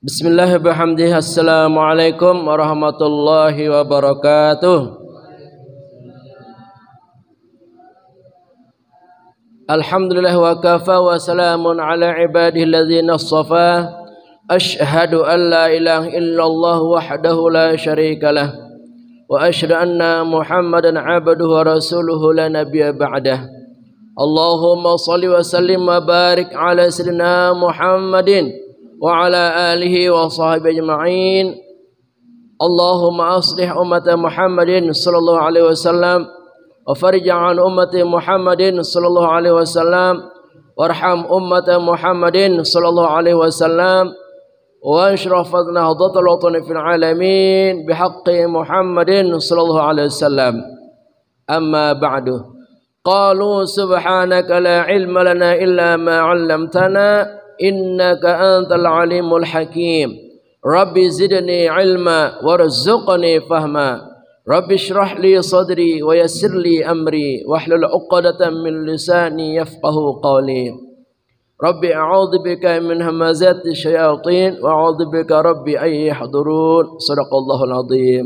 Bismillahirrahmanirrahim. Assalamualaikum warahmatullahi wabarakatuh. Alhamdulillah wa kafa wa salamun ala ibadihi alladzina astafa. Ashhadu an la ilaha illallah wahdahu la syarika lah wa asyhadu anna Muhammadan abduhu wa rasuluhu la nabiyya ba'dah. Allahumma shalli wa sallim wa barik ala sayyidina Muhammadin wa ala alihi wa sahbihi ajma'in. Allahumma aslih ummata Muhammadin sallallahu alaihi wasallam wa farij an ummati Muhammadin sallallahu alaihi wasallam warham ummata Muhammadin sallallahu alaihi wasallam wa anshrah fadna hadatul watani fil alamin bihaqqi Muhammadin sallallahu alaihi wasallam. Amma ba'du. Qalu subhanaka la ilma lana illa ma 'allamtana innaka antal alimul hakim. Rabbi zidni ilma warzuqni fahma. Rabbi shrah li sadri wa yassir li amri wahlul 'uqdatam min lisani yafqahu qawli. Rabbi a'udzu bika min hamazati syayatin wa a'udzu bika rabbi ay yahdurun. Shadaqallahul azim.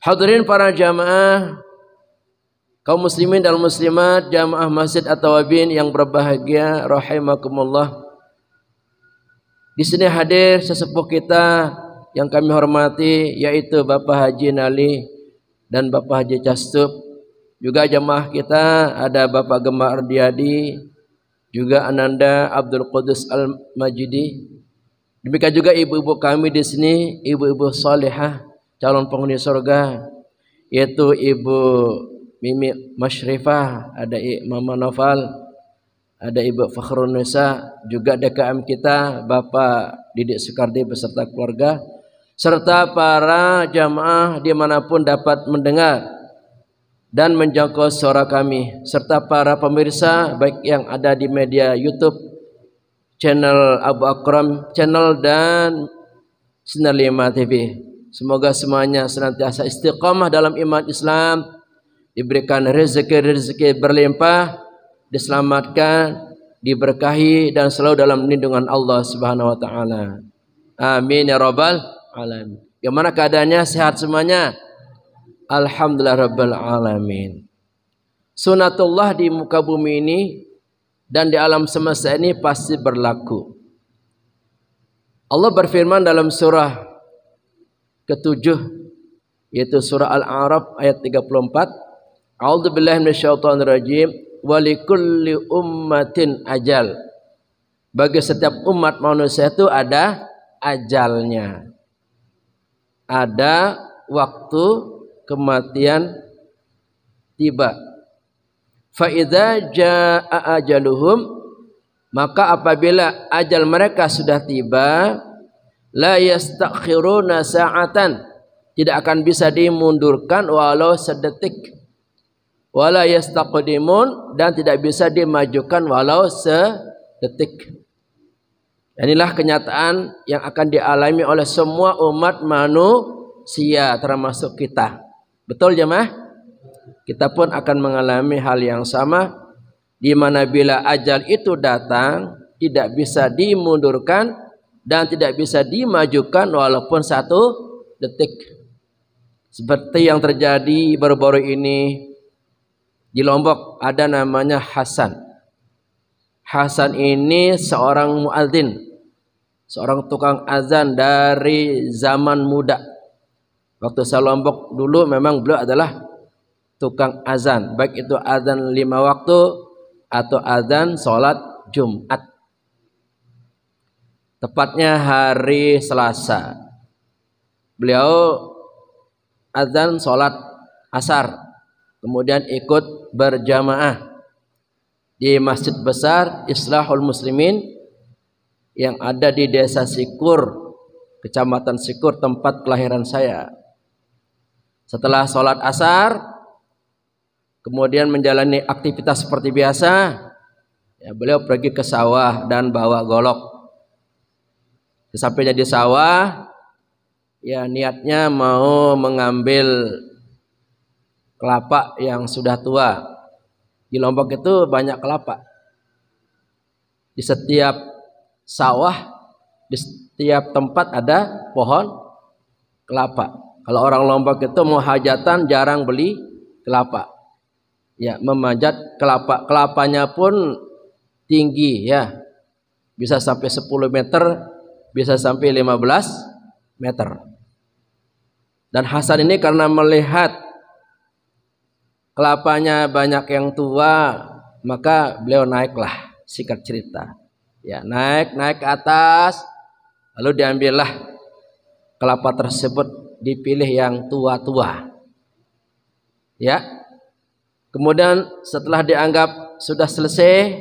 Hadirin para jamaah, kaum muslimin dan muslimat, jamaah Masjid At-Tawabin yang berbahagia, rahimakumullah. Di sini hadir sesepuh kita yang kami hormati, yaitu Bapak Haji Nali dan Bapak Haji Castub. Juga jamaah kita ada Bapak Gemma Ardiadi, juga Ananda Abdul Qudus Al-Majidi. Demikian juga ibu-ibu kami di sini, ibu-ibu salihah, calon penghuni surga, yaitu Ibu Mimi Masyrifah, ada Mama Noval, ada Ibu Fakhrun Nisa, juga DKM kita Bapak Didik Soekardi beserta keluarga, serta para jamaah dimanapun dapat mendengar dan menjangkau suara kami, serta para pemirsa baik yang ada di media YouTube, channel Abu Akram channel dan Sinar 5 TV. Semoga semuanya senantiasa istiqamah dalam iman Islam, diberikan rezeki berlimpah, diselamatkan, diberkahi dan selalu dalam lindungan Allah Subhanahu wa taala. Amin ya rabbal alamin. Gimana keadaannya? Sehat semuanya? Alhamdulillah rabbil alamin. Sunatullah di muka bumi ini dan di alam semesta ini pasti berlaku. Allah berfirman dalam surah ke-7, yaitu surah Al-A'raf ayat 34. A'udzubillahi minasyaitonirrajim. Wa likulli ummatin ajal. Bagi setiap umat manusia itu ada ajalnya. Ada waktu kematian tiba. Fa idza jaa ajaluhum, maka apabila ajal mereka sudah tiba, la yastakhiruna sa'atan, tidak akan bisa dimundurkan walau sedetik. Wala yastaqdimun, dan tidak bisa dimajukan walau sedetik. Inilah kenyataan yang akan dialami oleh semua umat manusia termasuk kita. Betul jemaah? Kita pun akan mengalami hal yang sama, di mana bila ajal itu datang tidak bisa dimundurkan dan tidak bisa dimajukan walaupun satu detik. Seperti yang terjadi baru-baru ini di Lombok, ada namanya Hasan. Hasan ini seorang muadzin, seorang tukang azan dari zaman muda. Waktu saya Lombok dulu memang beliau adalah tukang azan, baik itu azan 5 waktu atau azan sholat Jumat. Tepatnya hari Selasa, beliau azan sholat asar, kemudian ikut berjamaah di Masjid Besar Islahul Muslimin yang ada di Desa Sikur, Kecamatan Sikur, tempat kelahiran saya. Setelah sholat asar, kemudian menjalani aktivitas seperti biasa, ya, beliau pergi ke sawah dan bawa golok. Sesampainya di sawah, ya niatnya mau mengambil kelapa yang sudah tua. Di Lombok itu banyak kelapa. Di setiap sawah, di tiap tempat ada pohon kelapa. Kalau orang Lombok itu mau hajatan jarang beli kelapa. Ya, memanjat kelapa. Kelapanya pun tinggi ya. Bisa sampai 10 meter, bisa sampai 15 meter. Dan Hasan ini karena melihat kelapanya banyak yang tua, maka beliau naiklah, singkat cerita. Ya, naik ke atas, lalu diambillah kelapa tersebut, dipilih yang tua-tua. Ya. Kemudian setelah dianggap sudah selesai,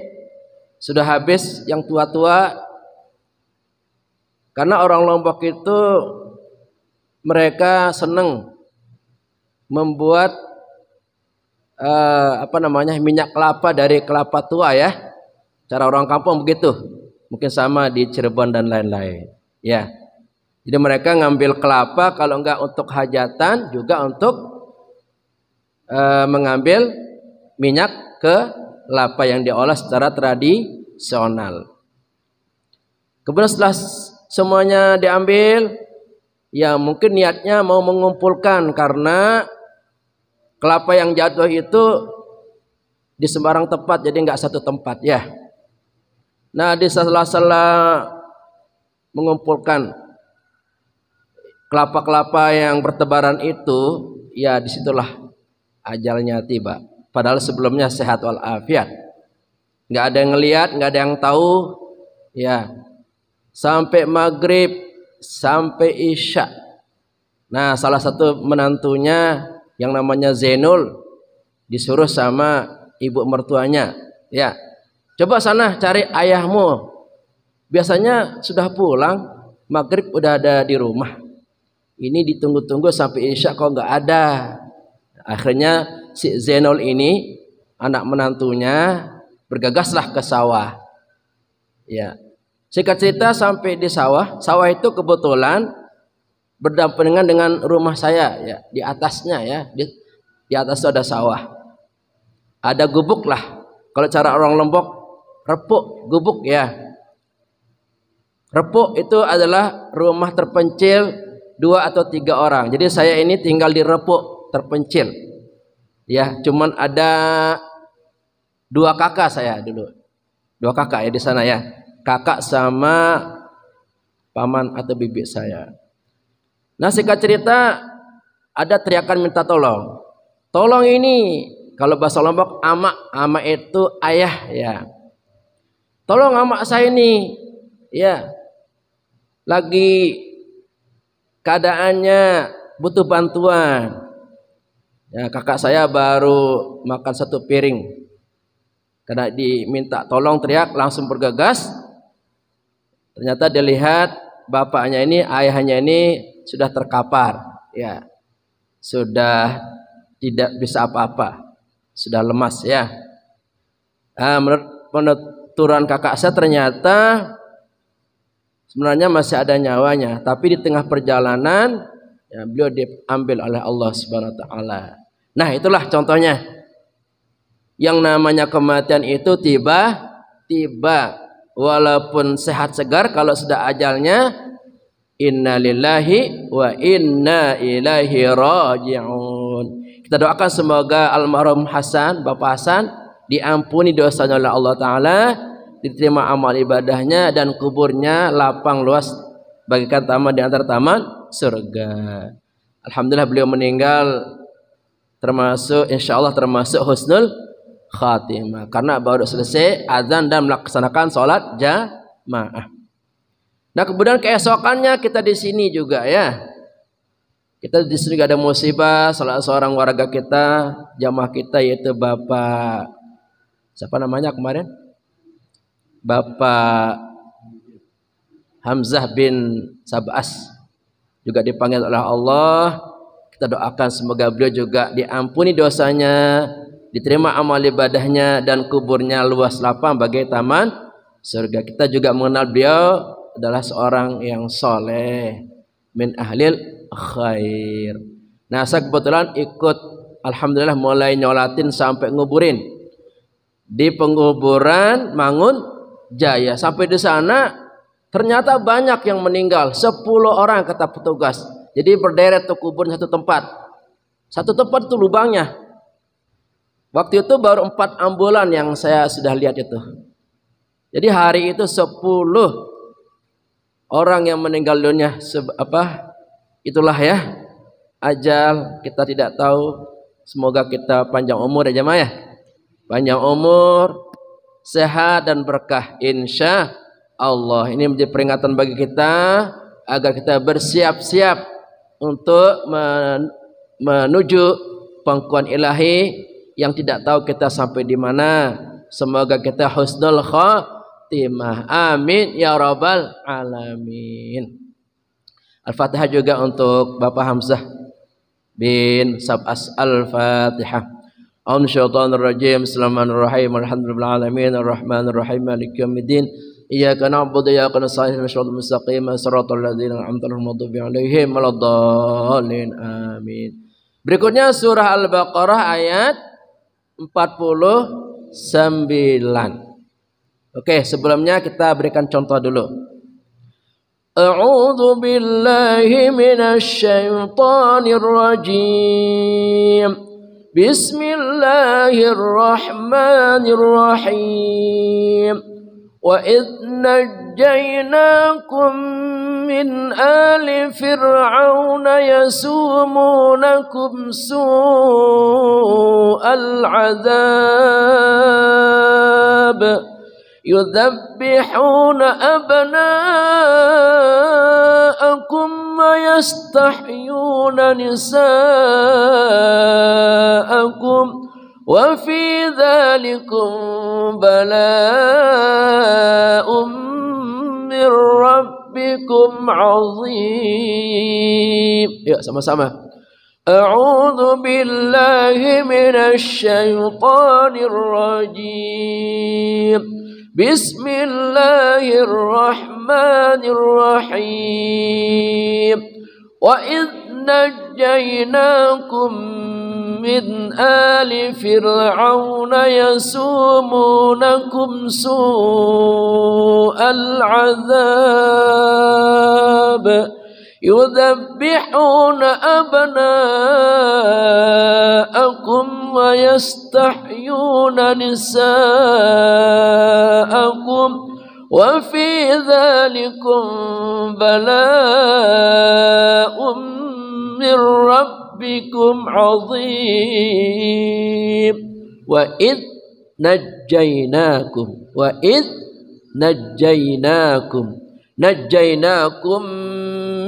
sudah habis yang tua-tua, karena orang Lombok itu mereka senang membuat minyak kelapa dari kelapa tua ya. Cara orang kampung begitu. Mungkin sama di Cirebon dan lain-lain. Ya. Jadi mereka ngambil kelapa kalau enggak untuk hajatan juga untuk mengambil minyak kelapa yang diolah secara tradisional. Kemudian setelah semuanya diambil, ya mungkin niatnya mau mengumpulkan karena kelapa yang jatuh itu di sembarang tempat, jadi nggak satu tempat ya. Nah, di sela-sela mengumpulkan kelapa-kelapa yang bertebaran itu, ya disitulah ajalnya tiba. Padahal sebelumnya sehat walafiat, nggak ada yang ngelihat, nggak ada yang tahu, ya sampai maghrib, sampai isya. Nah, salah satu menantunya yang namanya Zainul disuruh sama ibu mertuanya, ya coba sana cari ayahmu, biasanya sudah pulang, maghrib udah ada di rumah, ini ditunggu-tunggu sampai isya kok nggak ada. Akhirnya si Zainul ini anak menantunya bergegaslah ke sawah. Ya, singkat cerita sampai di sawah itu kebetulan berdampingan dengan rumah saya ya, di atasnya ya, di atas itu ada sawah, ada gubuk lah, kalau cara orang Lombok repuk, gubuk ya. Repuk itu adalah rumah terpencil 2 atau 3 orang. Jadi saya ini tinggal di repuk terpencil ya, cuman ada 2 kakak saya dulu, 2 kakak ya di sana ya, kakak sama paman atau bibi saya. Nah, singkat cerita ada teriakan minta tolong. Tolong ini, kalau bahasa Lombok ama itu ayah ya. Tolong ama saya ini, ya lagi keadaannya butuh bantuan. Ya, kakak saya baru makan 1 piring. Karena diminta tolong, teriak langsung bergegas. Ternyata dilihat bapaknya ini, ayahnya ini sudah terkapar, ya, sudah tidak bisa apa-apa, sudah lemas ya. Nah, menurut penuturan kakak saya ternyata sebenarnya masih ada nyawanya, tapi di tengah perjalanan ya, beliau diambil oleh Allah Subhanahu Wa Taala. Nah, itulah contohnya. Yang namanya kematian itu tiba-tiba, walaupun sehat segar, kalau sudah ajalnya inna lillahi wa inna ilaihi raji'un. Kita doakan semoga almarhum Hasan, Bapak Hasan, diampuni dosanya oleh Allah Ta'ala, diterima amal ibadahnya, dan kuburnya lapang luas bagikan taman di antara taman surga. Alhamdulillah beliau meninggal termasuk, insya Allah termasuk husnul khatimah, karena baru selesai azan dan melaksanakan sholat jamaah. Nah, kemudian keesokannya kita di sini juga ya. Kita di sini ada musibah, salah seorang warga kita, jamaah kita, yaitu Bapak siapa namanya kemarin? Bapak Hamzah bin Sabas, juga dipanggil oleh Allah. Kita doakan semoga beliau juga diampuni dosanya, diterima amal ibadahnya, dan kuburnya luas lapang bagai taman surga. Kita juga mengenal beliau adalah seorang yang soleh, min ahlil khair. Nah, saya kebetulan ikut, alhamdulillah, mulai nyolatin sampai nguburin di penguburan Mangun Jaya. Sampai di sana Ternyata banyak yang meninggal, 10 orang kata petugas. Jadi berderet tuh kubur satu tempat. Satu tempat itu lubangnya. Waktu itu baru 4 ambulan yang saya sudah lihat itu. Jadi hari itu 10 orang yang meninggal dunia. Itulah ya, ajal kita tidak tahu. Semoga kita panjang umur ya jemaah ya. Panjang umur, sehat dan berkah insya Allah. Ini menjadi peringatan bagi kita agar kita bersiap-siap untuk menuju pangkuan ilahi yang tidak tahu kita sampai di mana. Semoga kita husnul khatimah. Amin ya rabbal alamin. Al-Fatihah juga untuk Bapak Hamzah bin Sab'as. Al-Fatihah. A'udzubillahi Bismillahirrahmanirrahim. Alhamdulillahil alamin arrahmanir rahim maliki yaumiddin. Iyyaka na'budu wa iyyaka nasta'in ihdinas siratal mustaqim siratal ladzina an'amta 'alaihim ghairil maghdubi 'alaihim waladdallin. Amin. Berikutnya surah Al-Baqarah ayat 49. Oke, sebelumnya kita berikan contoh dulu. A'udzu billahi minasy syaithanir rajim. Bismillahirrahmanirrahim. Wa idh najjaynakum min ali fir'auna yasumunakum su'al 'adzab يذبحون أبناءكم ويستحيون نساءكم وفي ذلكم بلاء من ربكم عظيم. Ya, sama-sama. أعوذ بالله من الشيطان الرجيم. بسم الله الرحمن الرحيم. وإذ نجيناكم من آل فرعون يسومونكم سوء العذاب يذبحون أبناءكم ويستحيون نساءكم وفي ذلكم بلاء من ربكم عظيم. وإذ نجيناكم Najjainakum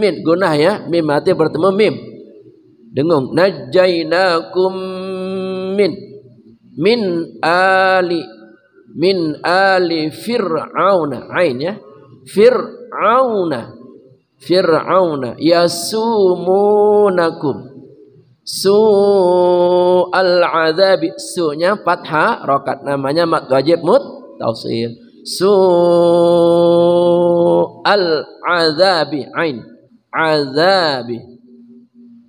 min gunah ya, mim mati bertemu mim dengung. Najjainakum min ali fir'auna, ain ya, fir'auna yasumunakum su'al adzabi. Su-nya fathah rokat, namanya mad wajib muttasil. Su'al azabi, ain azabi.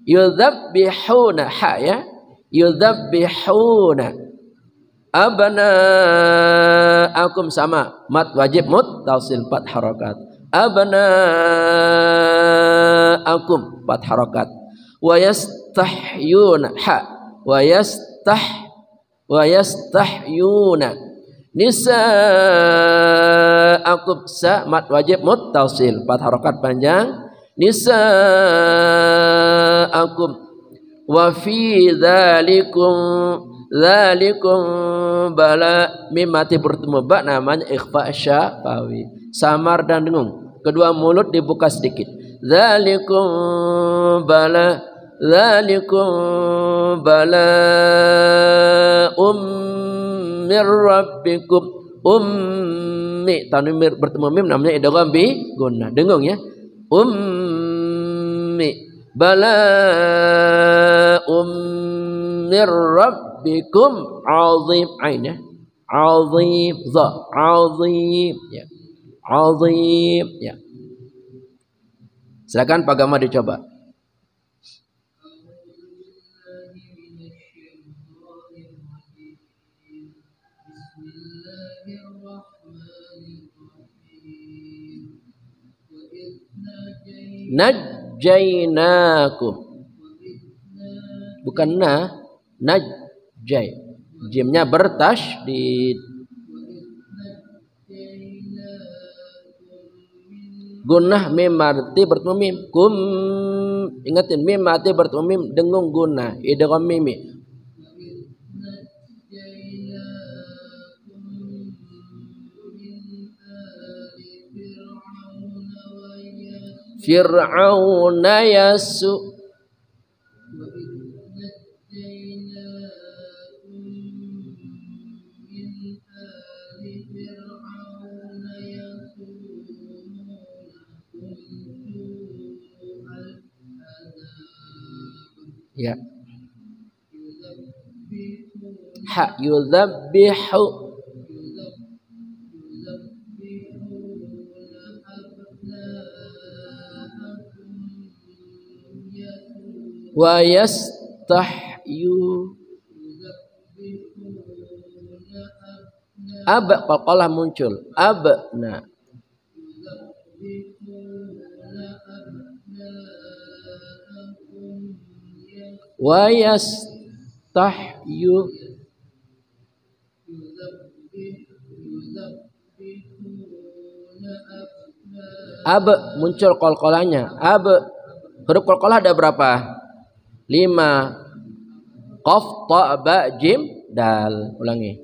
Yudzabbihuna, ha ya, yudzabbihuna abnaakum sama mad wajib muttasil 4 harakat. Abnaakum 4 harakat. Wa yastahyuna, ha wa yastahyuna nisaakum, sa mad wajib muttasil 4 harakat panjang. Nisaakum. Wa fi dzalikum bala, mim mati bertemu ba, namanya ikhfa syafawi, samar dan dengung, kedua mulut dibuka sedikit. Dzalikum bala mir rabbikum. Ummi tanwin bertemu mim, namanya idgham bi gunnah, dengung ya. Ummi bala mir rabbikum azim, ain ya, azim za, azim ya, azim ya. Silakan Pak Gama dicoba. najjainakum. Bukan najjai. Jimnya bertasydid. Gunnah mim mati bertemu mim. Kum, ingatin mim mati bertemu mim dengung gunnah idgham mimi. Fir'auna yasu. Ya. Ha yudhabbihu. Wa yastahyu. Qalqalah muncul. Abna. Wa yastahyu. Muncul qalqalahnya. Huruf qalqalah ada berapa? 5. Qaf, ta, ba, jim, dal. Ulangi.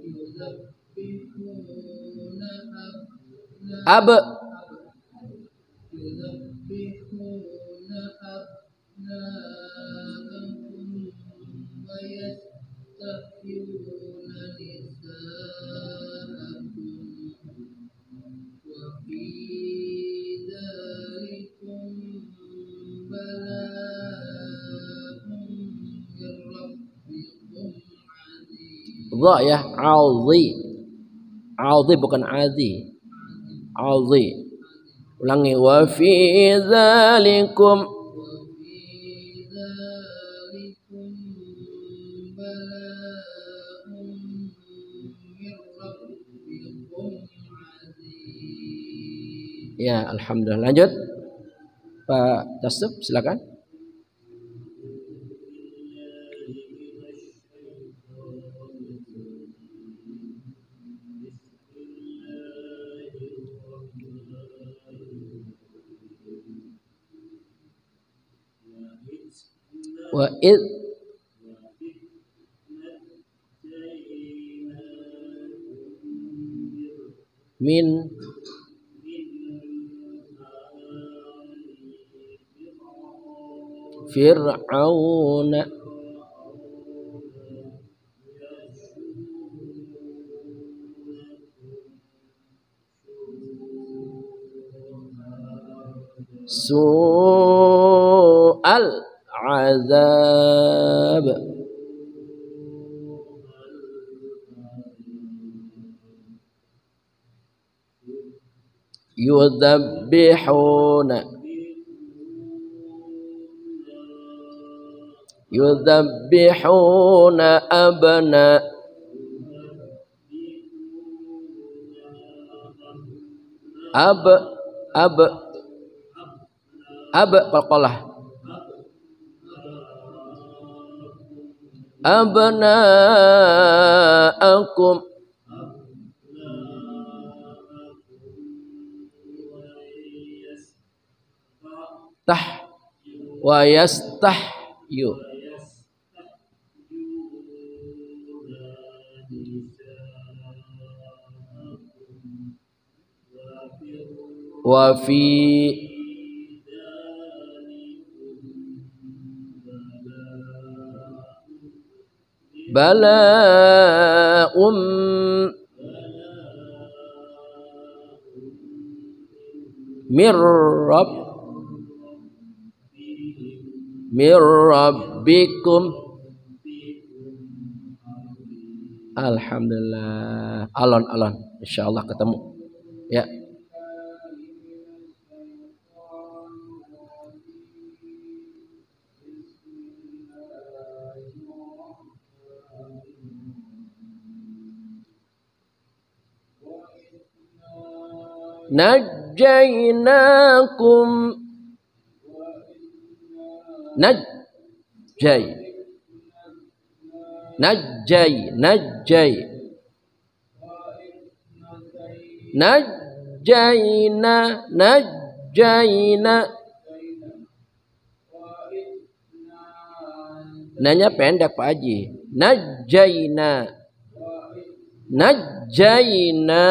Dha ya, audhi. Audhi bukan adhi. Audhi. Ulangi. Wa fi dzalikum. Ya, alhamdulillah. Lanjut. Pak Tasub, silakan. Wa id min Fir'auna su'al azab. Yudhabbihuna qalqalah abna'akum wa yastahyu wa fi bala'um mir rabbikum. Alhamdulillah. Alon insyaallah ketemu ya. Najjainakum najjay, najjay, najjay, najjayna, najjayna. Nanya pendek Pak Haji. Najjayna, najjayna.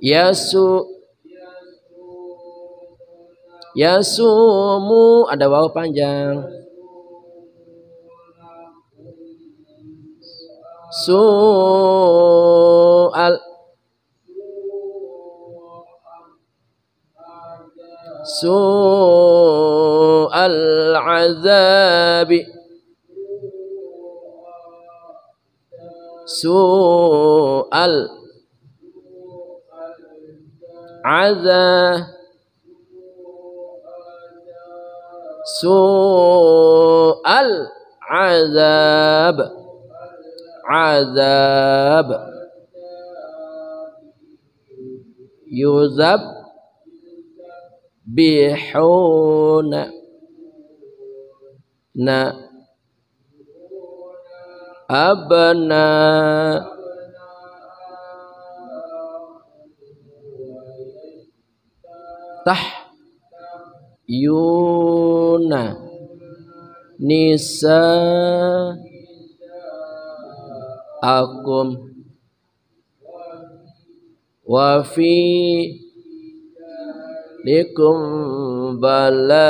Yasu, yasumu, ada waw panjang. Su'al, su'al azabi, su'al azab, su'al azab, azab, yuzab bihuna, na abna, tah yuna, nisa akum, wafi likum bala'um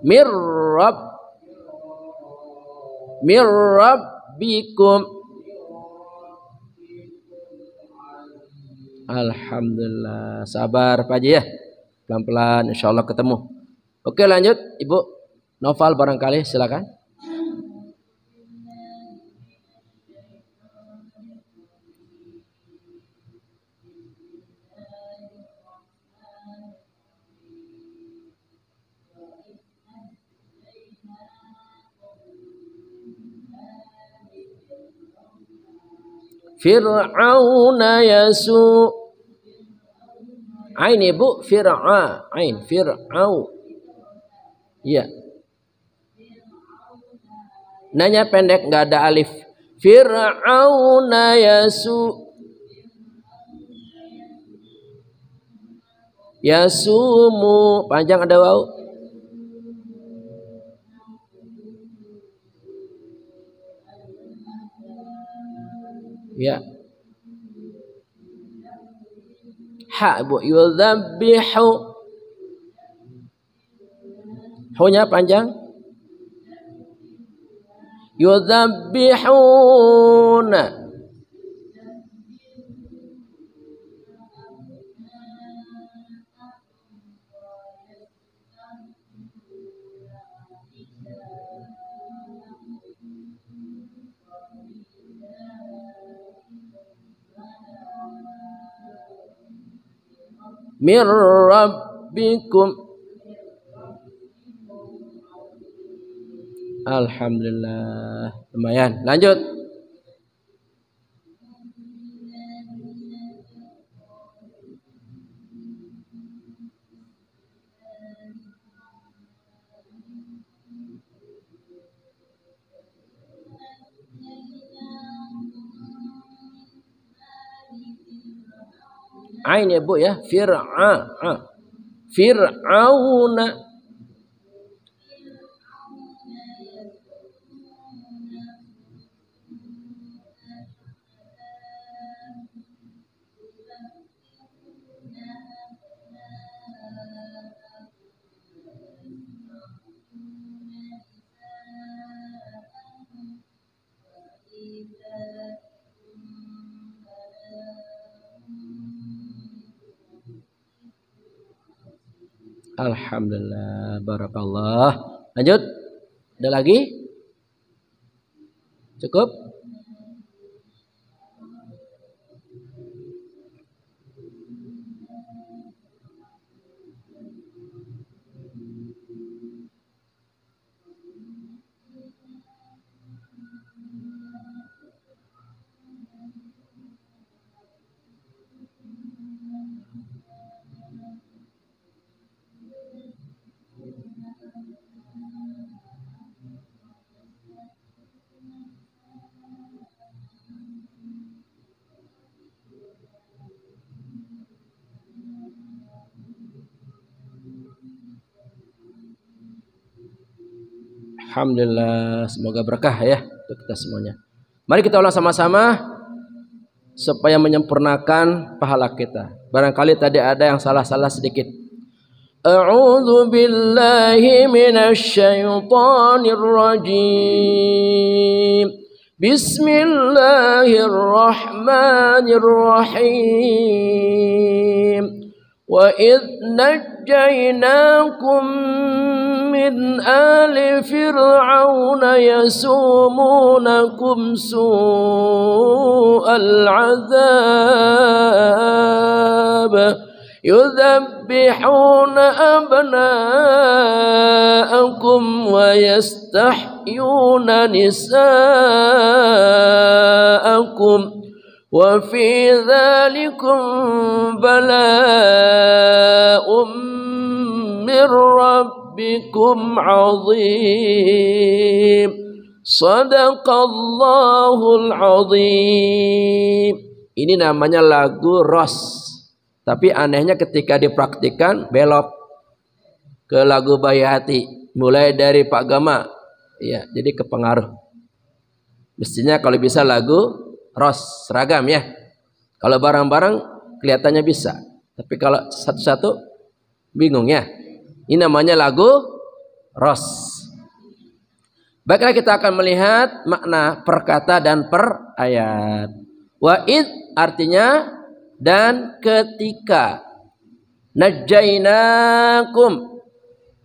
mirrabbikum. Alhamdulillah. Sabar Pak Haji ya, pelan-pelan insyaallah ketemu. Oke lanjut Ibu Noval barangkali silakan. Fir'auna yasu, ain Ibu, fir'a, ain fir'au. Iya. Nanya pendek nggak ada alif. Fir'auna yasu, yasumu panjang ada waw. Ya. Ha Bu, yudzabihu. Hu-nya panjang. Yudzabihuna. Mir rabbikum. Alhamdulillah, lumayan. Lanjut. Ain ya Bu ya, Fir'auna. Alhamdulillah, barakallah. Lanjut. Ada lagi? Cukup? Alhamdulillah, semoga berkah ya untuk kita semuanya. Mari kita ulang sama-sama supaya menyempurnakan pahala kita. Barangkali tadi ada yang salah-salah sedikit. A'udzu billahi minasy syaithanir rajim. Bismillahirrahmanirrahim. Wa idh najjaynakum min ali fir'auna yasumunakum su'al 'adzab yudhabbihuna abna'akum wa yastahyuna nisa'akum wa fi dzalikum bala'um mir rabbikum 'adzim. Shadaqallahul 'adzim. Ini namanya lagu Ros. Tapi anehnya ketika dipraktikkan belok ke lagu Bayati, mulai dari Pak Gama, ya, jadi kepengaruh. Mestinya kalau bisa lagu Ros seragam ya. Kalau barang-barang kelihatannya bisa, tapi kalau satu-satu bingung ya. Ini namanya lagu Ros. Baiklah, kita akan melihat makna per kata dan per ayat. Wa'id artinya dan ketika. Najjainakum,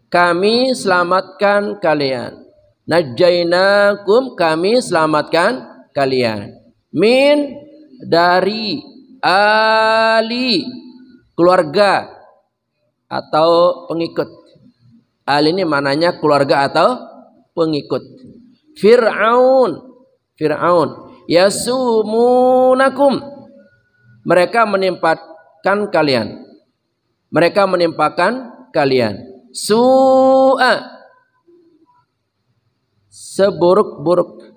kami selamatkan kalian. Najjainakum, kami selamatkan kalian. Min, dari, ali, keluarga atau pengikut. Ali ini mananya keluarga atau pengikut. Fir'aun, Fir'aun. Yasumunakum, mereka menimpakan kalian. Mereka menimpakan kalian. Su'a, seburuk-buruk.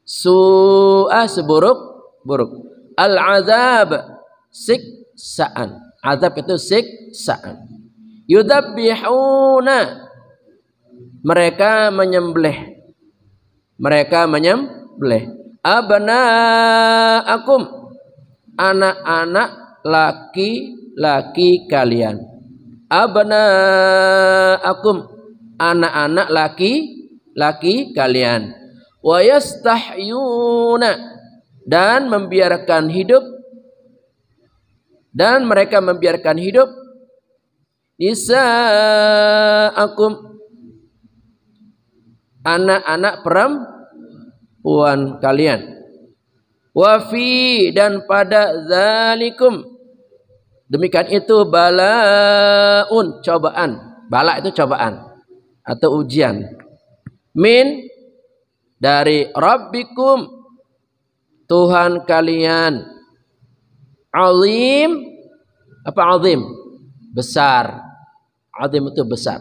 Su'a, seburuk-buruk. Al-azab, siksaan. Azab itu siksaan. Yudhabbihuna, mereka menyembelih. Mereka menyembelih. Abna'akum, anak-anak laki-laki kalian. Abna'akum, anak-anak laki-laki kalian. Wa yastahyuna, dan membiarkan hidup, dan mereka membiarkan hidup nisa'akum, anak-anak perempuan kalian. Wa fi, dan pada zalikum, demikian itu balaun, cobaan. Bala itu cobaan atau ujian. Min, dari rabbikum, Tuhan kalian. Azim, apa azim? Besar. Azim itu besar.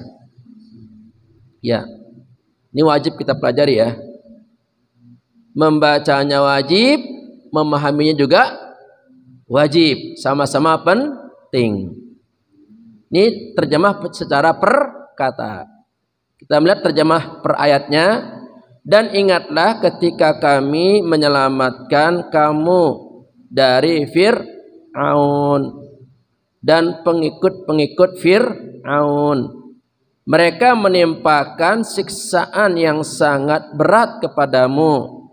Ya, ini wajib kita pelajari ya. Membacanya wajib, memahaminya juga wajib. Sama-sama penting. Ini terjemah secara per kata. Kita melihat terjemah per ayatnya. Dan ingatlah ketika kami menyelamatkan kamu dari Fir'aun dan pengikut-pengikut Fir'aun. Mereka menimpakan siksaan yang sangat berat kepadamu.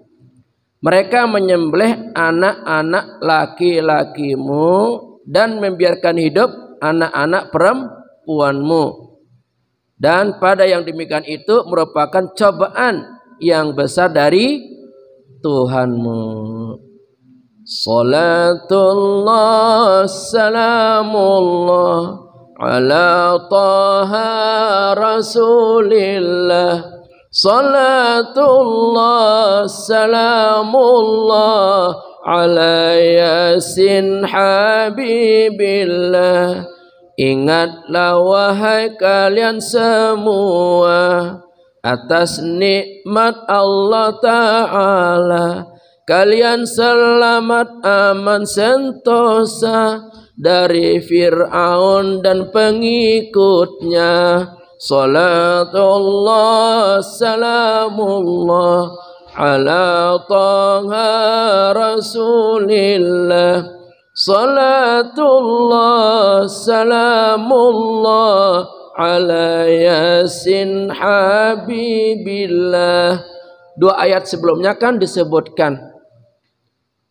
Mereka menyembelih anak-anak laki-lakimu dan membiarkan hidup anak-anak perempuanmu. Dan pada yang demikian itu merupakan cobaan yang besar dari Tuhanmu. Salatullah, salamullah ala taha rasulillah. Salatullah, salamullah ala yasin habibillah. Ingatlah wahai kalian semua atas nikmat Allah Ta'ala. Kalian selamat aman sentosa dari Fir'aun dan pengikutnya. Salatullah salamullah ala taha rasulillah. Salatullah salamullah ala yasin habibillah. Dua ayat sebelumnya kan disebutkan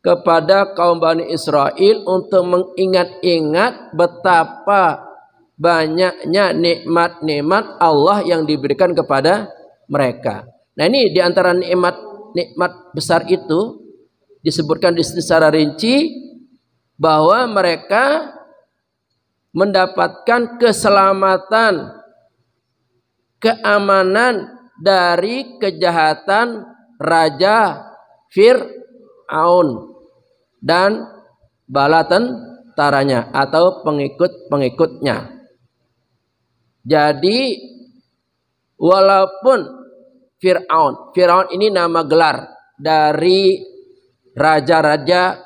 kepada kaum Bani Israel untuk mengingat-ingat betapa banyaknya nikmat-nikmat Allah yang diberikan kepada mereka. Nah, ini diantara nikmat besar itu disebutkan di sini secara rinci bahwa mereka mendapatkan keselamatan, keamanan dari kejahatan Raja Fir'aun dan bala tentaranya atau pengikut-pengikutnya. Jadi walaupun Fir'aun ini nama gelar dari raja-raja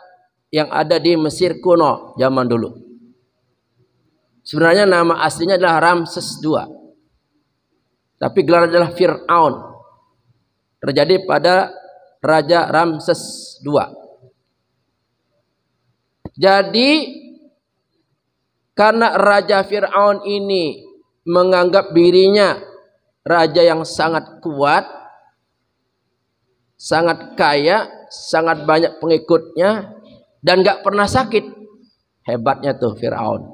yang ada di Mesir kuno zaman dulu. Sebenarnya nama aslinya adalah Ramses II. Tapi gelar adalah Fir'aun. Terjadi pada Raja Ramses II. Jadi karena Raja Fir'aun ini menganggap dirinya raja yang sangat kuat, sangat kaya, sangat banyak pengikutnya, dan gak pernah sakit. Hebatnya tuh Fir'aun.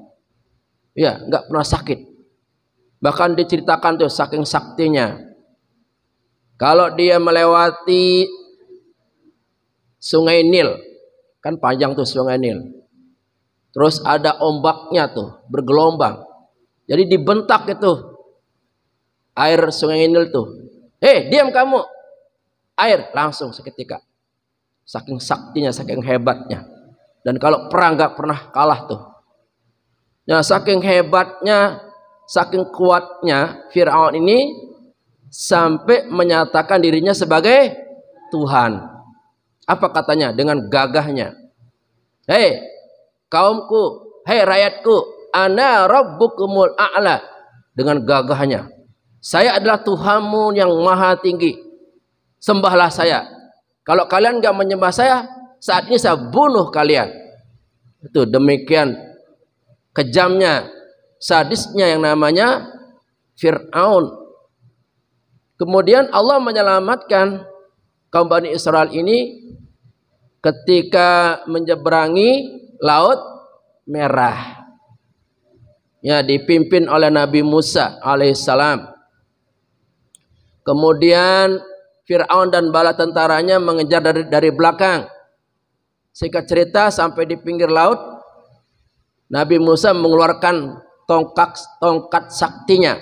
Ya, gak pernah sakit. Bahkan diceritakan tuh saking saktinya. Kalau dia melewati Sungai Nil, kan panjang tuh Sungai Nil. Terus ada ombaknya tuh, bergelombang. Jadi dibentak itu air Sungai Nil tuh. Diam kamu. Air langsung seketika. Saking saktinya, saking hebatnya. Dan kalau perang gak pernah kalah tuh. Nah, saking hebatnya, saking kuatnya Fir'aun ini sampai menyatakan dirinya sebagai Tuhan. Apa katanya? Dengan gagahnya. Hei kaumku, hei rakyatku, ana rabbukumul a'la. Dengan gagahnya, saya adalah Tuhanmu yang maha tinggi, sembahlah saya. Kalau kalian gak menyembah saya, saat ini saya bunuh kalian. Itu demikian kejamnya, sadisnya yang namanya Fir'aun. Kemudian Allah menyelamatkan kaum Bani Israel ini ketika menyeberangi Laut Merah. Ya, dipimpin oleh Nabi Musa alaihissalam. Kemudian Fir'aun dan bala tentaranya mengejar dari belakang. Singkat cerita sampai di pinggir laut, Nabi Musa mengeluarkan tongkat saktinya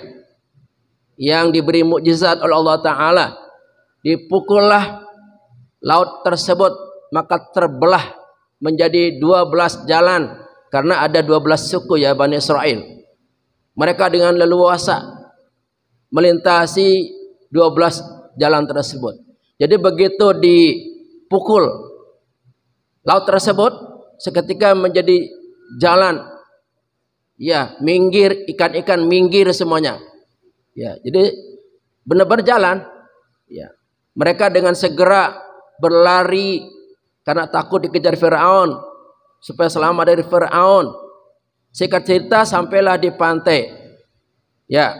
yang diberi mukjizat oleh Allah Ta'ala. Dipukullah laut tersebut, maka terbelah menjadi 12 jalan. Karena ada 12 suku ya Bani Israel. Mereka dengan leluasa melintasi 12 jalan tersebut. Jadi begitu dipukul laut tersebut, seketika menjadi jalan. Ya, minggir, ikan-ikan minggir semuanya. Ya, jadi benar-benar jalan. Ya. Mereka dengan segera berlari karena takut dikejar Fir'aun, supaya selamat dari Fir'aun. Singkat cerita sampailah di pantai. Ya.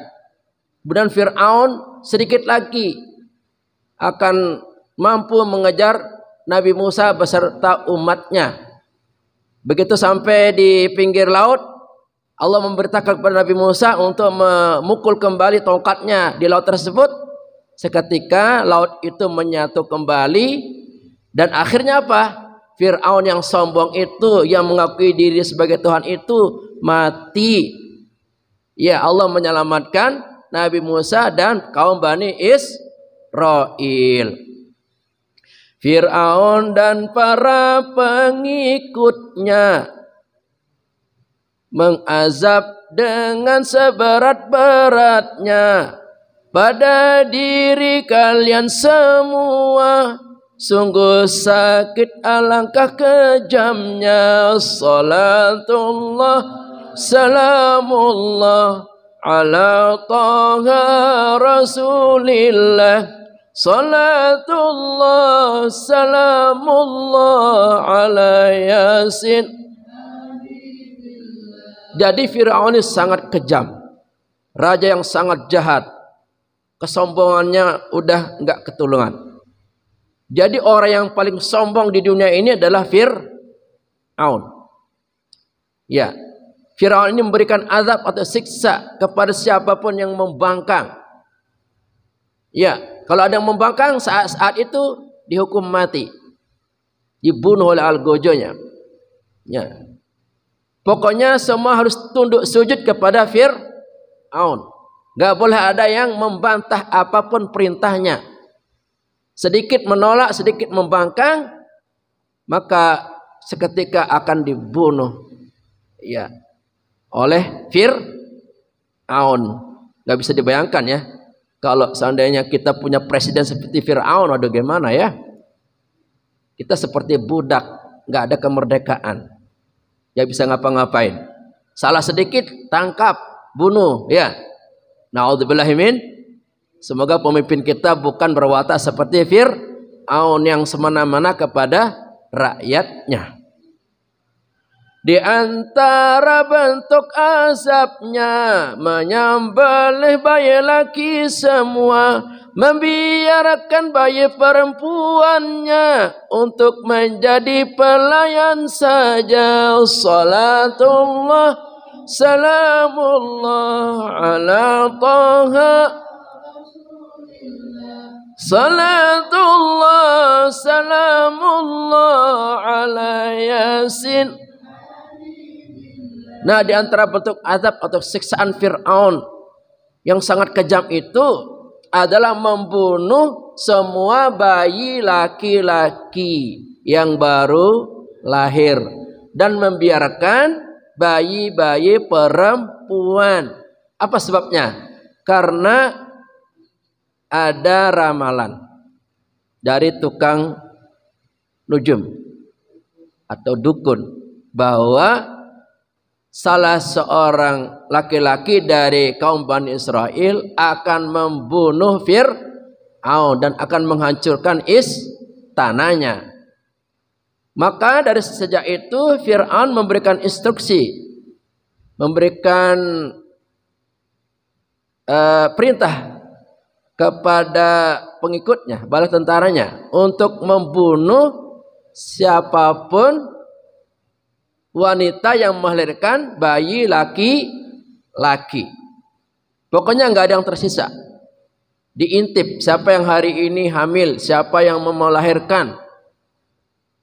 Kemudian Fir'aun sedikit lagi akan mampu mengejar Nabi Musa beserta umatnya. Begitu sampai di pinggir laut, Allah memberitakan kepada Nabi Musa untuk memukul kembali tongkatnya di laut tersebut. Seketika laut itu menyatu kembali, dan akhirnya apa? Fir'aun yang sombong itu, yang mengakui diri sebagai Tuhan itu mati. Ya, Allah menyelamatkan Nabi Musa dan kaum Bani Israel. Fir'aun dan para pengikutnya mengazab dengan seberat-beratnya pada diri kalian semua. Sungguh sakit alangkah kejamnya. Salatullah salamullah ala taha rasulillah salatullah salamullah ala yasin. Jadi Fir'aun ini sangat kejam, raja yang sangat jahat, kesombongannya udah nggak ketulungan. Jadi orang yang paling sombong di dunia ini adalah Fir'aun. Ya, Fir'aun ini memberikan azab atau siksa kepada siapapun yang membangkang. Ya, kalau ada yang membangkang saat itu dihukum mati, dibunuh oleh algojonya. Ya, pokoknya semua harus tunduk sujud kepada Fir'aun. Gak boleh ada yang membantah apapun perintahnya. Sedikit menolak, sedikit membangkang, maka seketika akan dibunuh, ya, oleh Fir'aun. Gak bisa dibayangkan ya, kalau seandainya kita punya presiden seperti Fir'aun, aduh gimana ya? Kita seperti budak, gak ada kemerdekaan, gak bisa ngapa-ngapain. Salah sedikit tangkap, bunuh, ya. Na'udzubillahi min. Semoga pemimpin kita bukan berwatak seperti Fir'aun yang semena-mena kepada rakyatnya. Di antara bentuk azabnya menyembelih bayi laki semua, membiarkan bayi perempuannya untuk menjadi pelayan saja. Salatullah salamullah ala taha, salatullah salamullah ala yasin. Nah, di antara bentuk azab atau siksaan Fir'aun yang sangat kejam itu adalah membunuh semua bayi laki-laki yang baru lahir dan membiarkan bayi-bayi perempuan. Apa sebabnya? Karena ada ramalan dari tukang nujum atau dukun bahwa salah seorang laki-laki dari kaum Bani Israel akan membunuh Fir'aun dan akan menghancurkan istananya. Maka dari sejak itu Fir'aun memberikan instruksi, memberikan perintah kepada pengikutnya, bala tentaranya, untuk membunuh siapapun wanita yang melahirkan bayi laki-laki. Pokoknya nggak ada yang tersisa. Diintip siapa yang hari ini hamil, siapa yang mau melahirkan,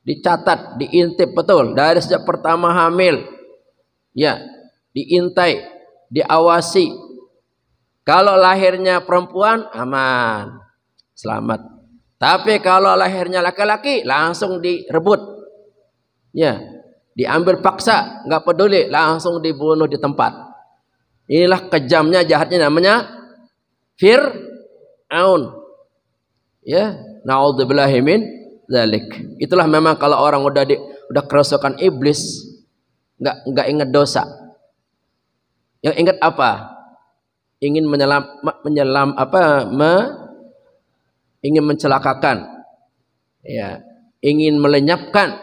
dicatat, diintip betul dari sejak pertama hamil, ya, diintai, diawasi. Kalau lahirnya perempuan, aman, selamat. Tapi kalau lahirnya laki-laki, langsung direbut, ya, diambil paksa, nggak peduli, langsung dibunuh di tempat. Inilah kejamnya, jahatnya, namanya Fir'aun. Ya, na'udzubillahi min dzalik. Itulah memang kalau orang udah kerasukan iblis, nggak ingat dosa. Yang ingat apa? Ingin ingin mencelakakan, ya, ingin melenyapkan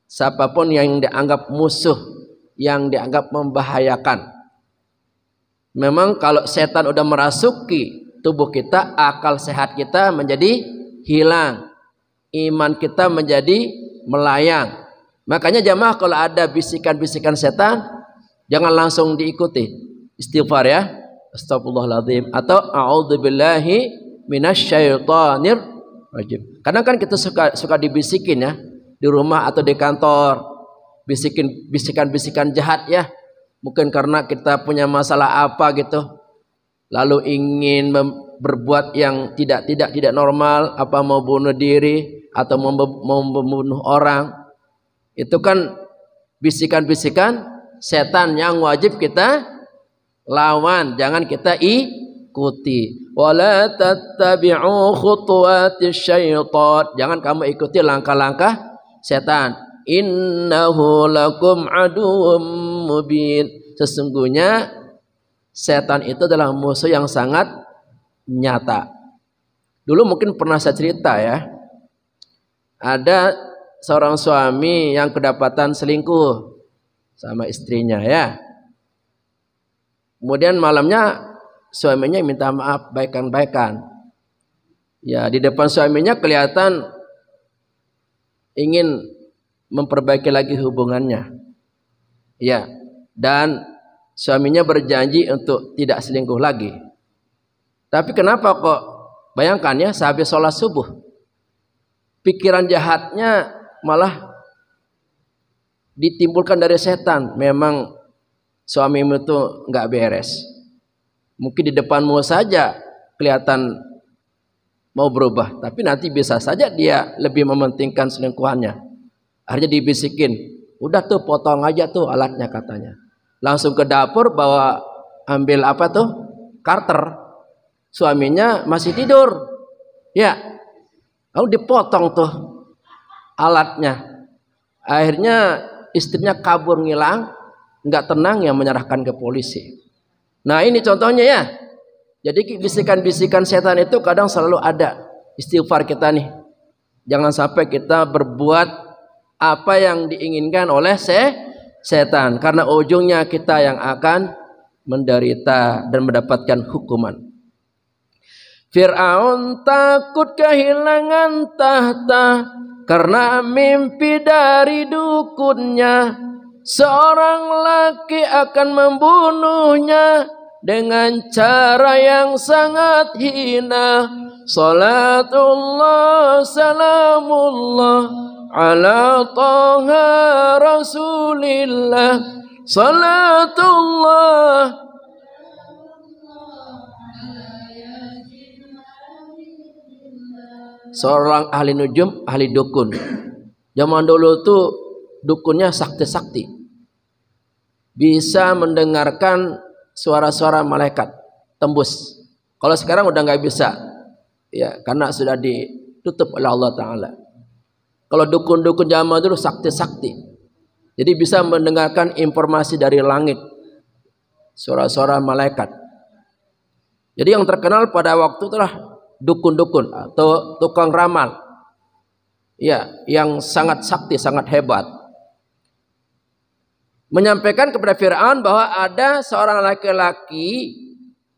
siapapun yang dianggap musuh, yang dianggap membahayakan. Memang kalau setan udah merasuki tubuh kita, akal sehat kita menjadi hilang, iman kita menjadi melayang. Makanya jamaah kalau ada bisikan-bisikan setan, jangan langsung diikuti. Istighfar ya. Astagfirullahaladzim atau a'udzubillahi minasyaitonir rajim. Kadang kan kita suka dibisikin ya, di rumah atau di kantor, bisikan-bisikan jahat ya. Mungkin karena kita punya masalah apa gitu, lalu ingin berbuat yang tidak normal, apa mau bunuh diri atau mau membunuh orang. Itu kan bisikan-bisikan setan yang wajib kita lawan, jangan kita ikuti. Wala tattabi'u khutuwatis syaitan, jangan kamu ikuti langkah-langkah setan. Innahu lakum aduwwum mubin, sesungguhnya setan itu adalah musuh yang sangat nyata. Dulu mungkin pernah saya cerita ya, ada seorang suami yang kedapatan selingkuh sama istrinya ya. Kemudian malamnya suaminya minta maaf baikan-baikan. Ya, di depan suaminya kelihatan ingin memperbaiki lagi hubungannya. Ya, dan suaminya berjanji untuk tidak selingkuh lagi. Tapi kenapa kok, bayangkan ya, sehabis sholat subuh pikiran jahatnya malah ditimbulkan dari setan. Memang suamimu itu nggak beres. Mungkin di depanmu saja kelihatan mau berubah, tapi nanti bisa saja dia lebih mementingkan selingkuhannya. Akhirnya dibisikin, udah tuh potong aja tuh alatnya katanya. Langsung ke dapur bawa ambil apa tuh? Karter. Suaminya masih tidur. Ya. Lalu dipotong tuh alatnya. Akhirnya istrinya kabur ngilang, nggak tenang ya menyerahkan ke polisi. Nah ini contohnya ya. Jadi bisikan-bisikan setan itu kadang selalu ada. Istighfar kita nih. Jangan sampai kita berbuat apa yang diinginkan oleh setan. Karena ujungnya kita yang akan menderita dan mendapatkan hukuman. Fir'aun takut kehilangan tahta karena mimpi dari dukunnya. Seorang laki akan membunuhnya dengan cara yang sangat hina. Salatullah salamullah ala taha rasulillah. Salatullah. Seorang ahli nujum, ahli dukun. Zaman dulu tuh dukunnya sakti-sakti, bisa mendengarkan suara-suara malaikat tembus. Kalau sekarang udah nggak bisa, ya karena sudah ditutup oleh Allah Taala. Kalau dukun-dukun zaman dulu sakti-sakti, jadi bisa mendengarkan informasi dari langit, suara-suara malaikat. Jadi yang terkenal pada waktu itulah dukun-dukun atau tukang ramal, ya yang sangat sakti, sangat hebat. Menyampaikan kepada Fir'aun bahwa ada seorang laki-laki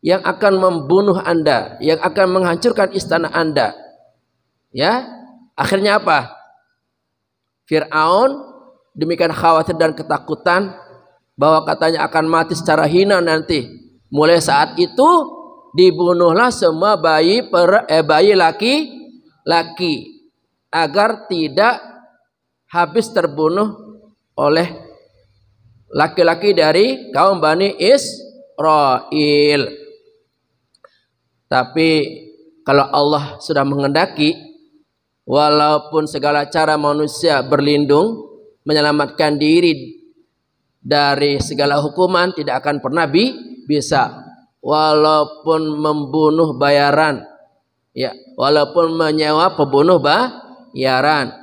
yang akan membunuh Anda, yang akan menghancurkan istana Anda. Ya, akhirnya apa? Fir'aun demikian khawatir dan ketakutan bahwa katanya akan mati secara hina nanti. Mulai saat itu dibunuhlah semua bayi laki-laki agar tidak habis terbunuh oleh laki-laki dari kaum Bani Israel. Tapi kalau Allah sudah menghendaki, walaupun segala cara manusia berlindung menyelamatkan diri dari segala hukuman, tidak akan pernah bisa. Walaupun membunuh bayaran, ya, walaupun menyewa pembunuh bayaran,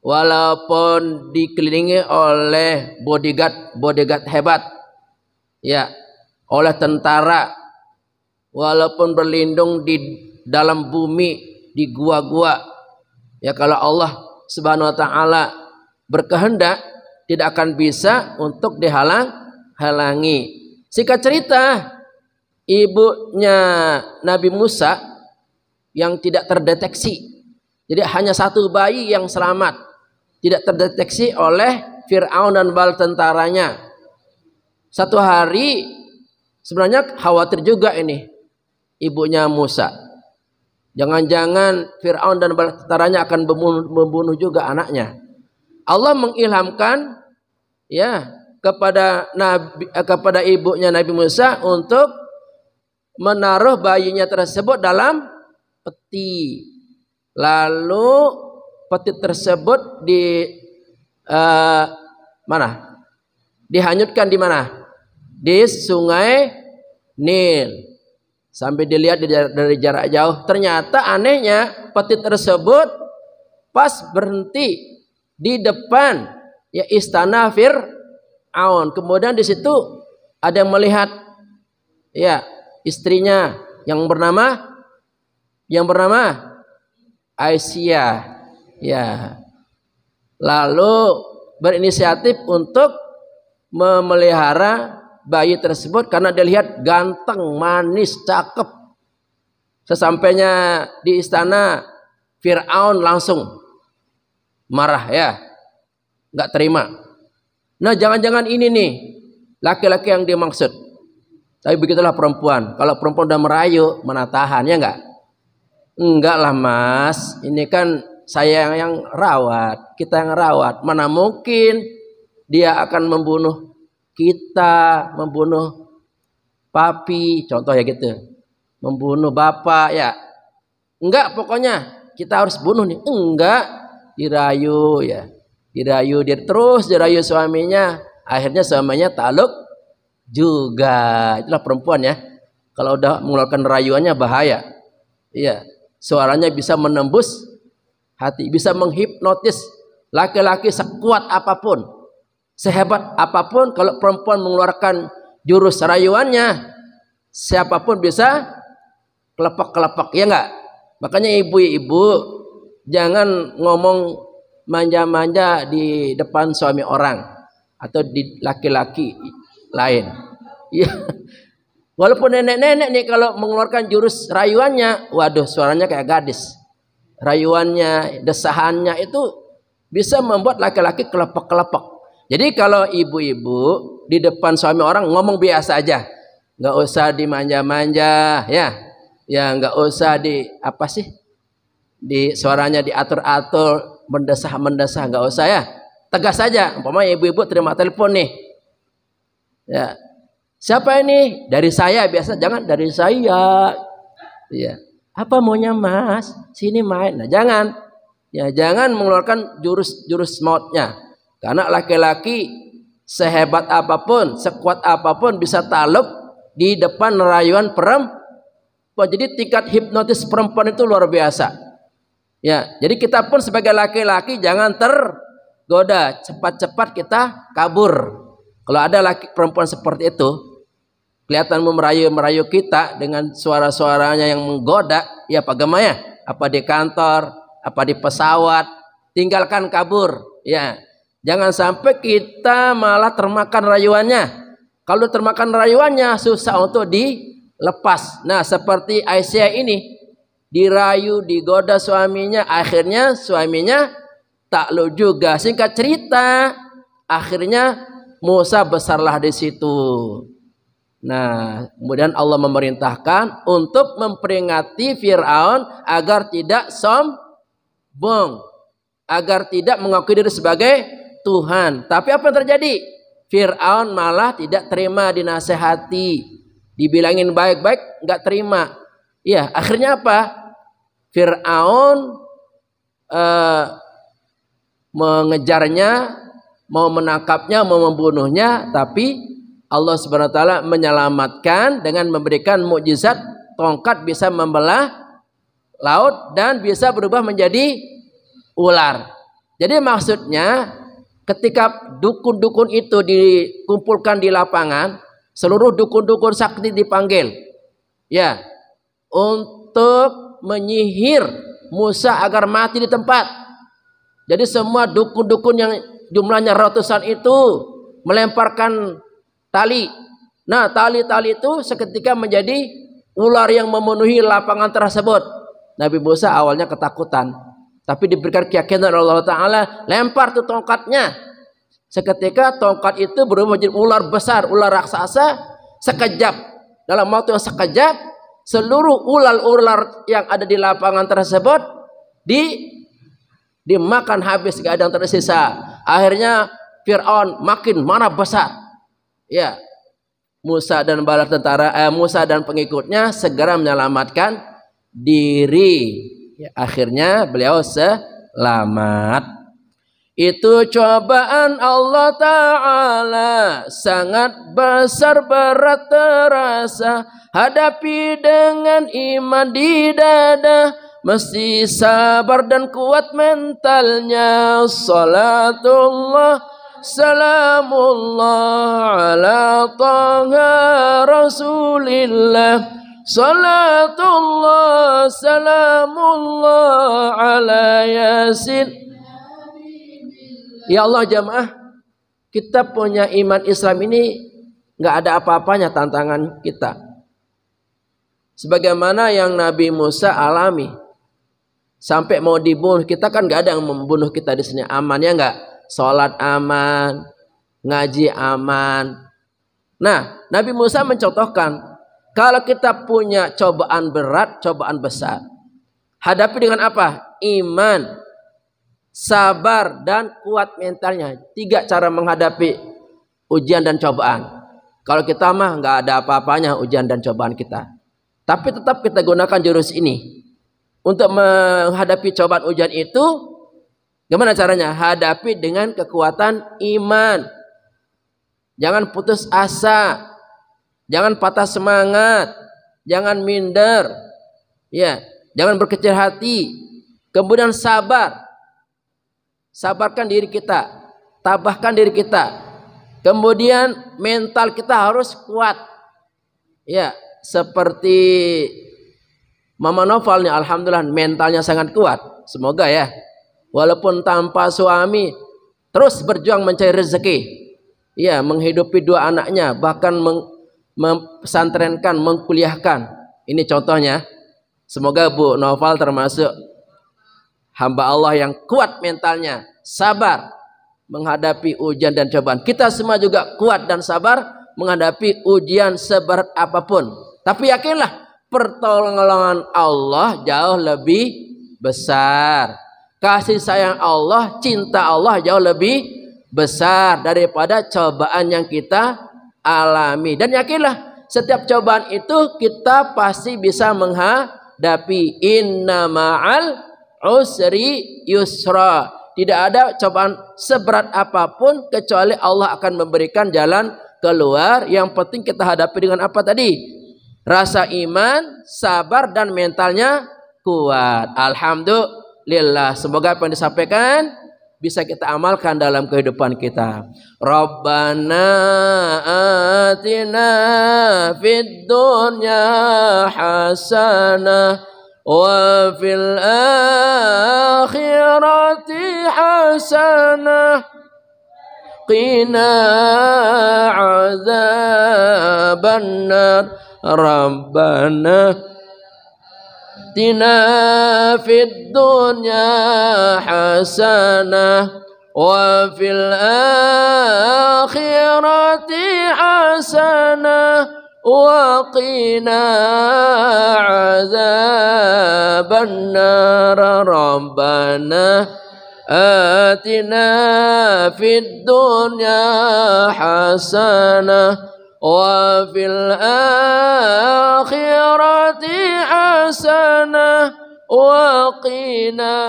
walaupun dikelilingi oleh bodyguard hebat, ya, oleh tentara, walaupun berlindung di dalam bumi, di gua-gua, ya kalau Allah Subhanahu wa taala berkehendak tidak akan bisa untuk dihalangi. Singkat cerita, ibunya Nabi Musa yang tidak terdeteksi, jadi hanya satu bayi yang selamat, tidak terdeteksi oleh Fir'aun dan bala tentaranya. Satu hari sebenarnya khawatir juga ini ibunya Musa, jangan-jangan Fir'aun dan bala tentaranya akan membunuh juga anaknya. Allah mengilhamkan ya kepada ibunya Nabi Musa untuk menaruh bayinya tersebut dalam peti. Lalu peti tersebut dihanyutkan di mana? Di sungai Nil. Sampai dilihat dari jarak jauh. Ternyata anehnya peti tersebut pas berhenti di depan ya istana Fir'aun. Kemudian di situ ada yang melihat Ya, istrinya yang bernama Aisyah. Ya. Lalu berinisiatif untuk memelihara bayi tersebut karena dilihat ganteng, manis, cakep. Sesampainya di istana, Fir'aun langsung marah ya, nggak terima. Nah, jangan-jangan ini nih laki-laki yang dimaksud. Tapi begitulah perempuan. Kalau perempuan udah merayu, mana tahan ya nggak? Enggak lah mas, ini kan saya yang rawat, kita yang rawat. Mana mungkin dia akan membunuh kita, membunuh papi, contoh ya gitu, membunuh bapak ya. Enggak, pokoknya kita harus bunuh nih. Enggak, dirayu ya, dirayu, dia terus dirayu suaminya. Akhirnya suaminya takluk juga. Itulah perempuan ya. Kalau udah mengeluarkan rayuannya bahaya. Iya, suaranya bisa menembus hati, bisa menghipnotis laki-laki sekuat apapun, sehebat apapun. Kalau perempuan mengeluarkan jurus rayuannya, siapapun bisa kelepek-kelepek, ya enggak? Makanya ibu-ibu jangan ngomong manja-manja di depan suami orang atau di laki-laki lain. Ya. Walaupun nenek-nenek nih kalau mengeluarkan jurus rayuannya, waduh suaranya kayak gadis. Rayuannya, desahannya itu bisa membuat laki-laki kelepek-kelepek. Jadi kalau ibu-ibu di depan suami orang ngomong biasa aja, nggak usah dimanja-manja, ya, ya nggak usah di apa sih, di suaranya diatur-atur, mendesah-mendesah, nggak usah ya, tegas saja. Umpamanya ibu-ibu terima telepon nih, ya, siapa ini? Dari saya biasa, jangan dari saya, ya. Apa maunya mas? Sini main. Nah, jangan. Ya, jangan mengeluarkan jurus-jurus mautnya. Karena laki-laki sehebat apapun, sekuat apapun bisa takluk di depan rayuan perempuan. Jadi tingkat hipnotis perempuan itu luar biasa. Ya, jadi kita pun sebagai laki-laki jangan tergoda. Cepat-cepat kita kabur. Kalau ada laki perempuan seperti itu, kelihatan merayu kita dengan suara-suaranya yang menggoda, ya bagaimana? Apa di kantor, apa di pesawat, tinggalkan kabur. Ya, jangan sampai kita malah termakan rayuannya. Kalau termakan rayuannya susah untuk dilepas. Nah, seperti Aisyah ini dirayu, digoda suaminya, akhirnya suaminya takluk juga. Singkat cerita, akhirnya Musa besarlah di situ. Nah, kemudian Allah memerintahkan untuk memperingati Fir'aun agar tidak sombong, agar tidak mengakui diri sebagai Tuhan. Tapi apa yang terjadi? Fir'aun malah tidak terima dinasehati, dibilangin baik-baik, nggak terima. Ya, akhirnya apa? Fir'aun mengejarnya, mau menangkapnya, mau membunuhnya, tapi Allah Subhanahu wa taala menyelamatkan dengan memberikan mukjizat tongkat bisa membelah laut dan bisa berubah menjadi ular. Jadi maksudnya ketika dukun-dukun itu dikumpulkan di lapangan, seluruh dukun-dukun sakti dipanggil. Ya, untuk menyihir Musa agar mati di tempat. Jadi semua dukun-dukun yang jumlahnya ratusan itu melemparkan tali. Nah, tali-tali itu seketika menjadi ular yang memenuhi lapangan tersebut. Nabi Musa awalnya ketakutan, tapi diberikan keyakinan oleh Allah Ta'ala, lempar tuh tongkatnya. Seketika tongkat itu berubah menjadi ular besar, ular raksasa. Sekejap, dalam waktu yang sekejap, seluruh ular-ular yang ada di lapangan tersebut dimakan habis, gak ada yang tersisa. Akhirnya Fir'aun makin marah besar. Ya, Musa dan bala tentara, Musa dan pengikutnya segera menyelamatkan diri. Ya, akhirnya beliau selamat. Itu cobaan Allah Ta'ala sangat besar, berat terasa. Hadapi dengan iman di dada, mesti sabar dan kuat mentalnya. Salatullah salamullah ala taha rasulillah. Salatullah salamullah ala yasin. Ya Allah jamaah, kita punya iman Islam ini nggak ada apa-apanya tantangan kita. Sebagaimana yang Nabi Musa alami, sampai mau dibunuh, kita kan nggak ada yang membunuh kita di sini, aman ya nggak? Sholat aman, ngaji aman. Nah, Nabi Musa mencontohkan, kalau kita punya cobaan berat, cobaan besar, hadapi dengan apa? Iman, sabar, dan kuat mentalnya. 3 cara menghadapi ujian dan cobaan. Kalau kita mah nggak ada apa-apanya ujian dan cobaan kita. Tapi tetap kita gunakan jurus ini. Untuk menghadapi cobaan ujian itu, gimana caranya? Hadapi dengan kekuatan iman. Jangan putus asa. Jangan patah semangat, jangan minder, ya, jangan berkecil hati. Kemudian sabar, sabarkan diri kita, tabahkan diri kita. Kemudian mental kita harus kuat, ya, seperti Mama Noval nih, alhamdulillah mentalnya sangat kuat. Semoga ya, walaupun tanpa suami, terus berjuang mencari rezeki, ya, menghidupi 2 anaknya, bahkan mempesantrenkan, mengkuliahkan. Ini contohnya. Semoga Bu Noval termasuk hamba Allah yang kuat mentalnya, sabar menghadapi ujian dan cobaan. Kita semua juga kuat dan sabar menghadapi ujian seberat apapun. Tapi yakinlah, pertolongan Allah jauh lebih besar. Kasih sayang Allah, cinta Allah jauh lebih besar daripada cobaan yang kita alami. Dan yakinlah, setiap cobaan itu kita pasti bisa menghadapi. Inna ma'al usri yusra. Tidak ada cobaan seberat apapun kecuali Allah akan memberikan jalan keluar. Yang penting kita hadapi dengan apa tadi? Rasa iman, sabar, dan mentalnya kuat. Alhamdulillah. Semoga apa yang disampaikan bisa kita amalkan dalam kehidupan kita. Rabbana atina fid dunya hasanah wa fil akhirati hasanah qina azabannar. Rabbana atina fid dunya hasanah wa fil akhirati hasanah wa qina azabannar. Rabbana atina fid dunya hasanah wa fil akhirati hasanah wa qina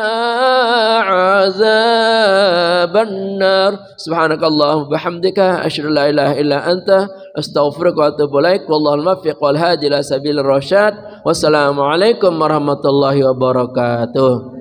azabannar. Subhanakallahumma bihamdika asyhadu an la ilaha illa anta astaghfiruka wa atubu ilaik. Wallahul muwaffiq wal hadi ila sabilir rasyad. Wassalamualaikum warahmatullahi wabarakatuh.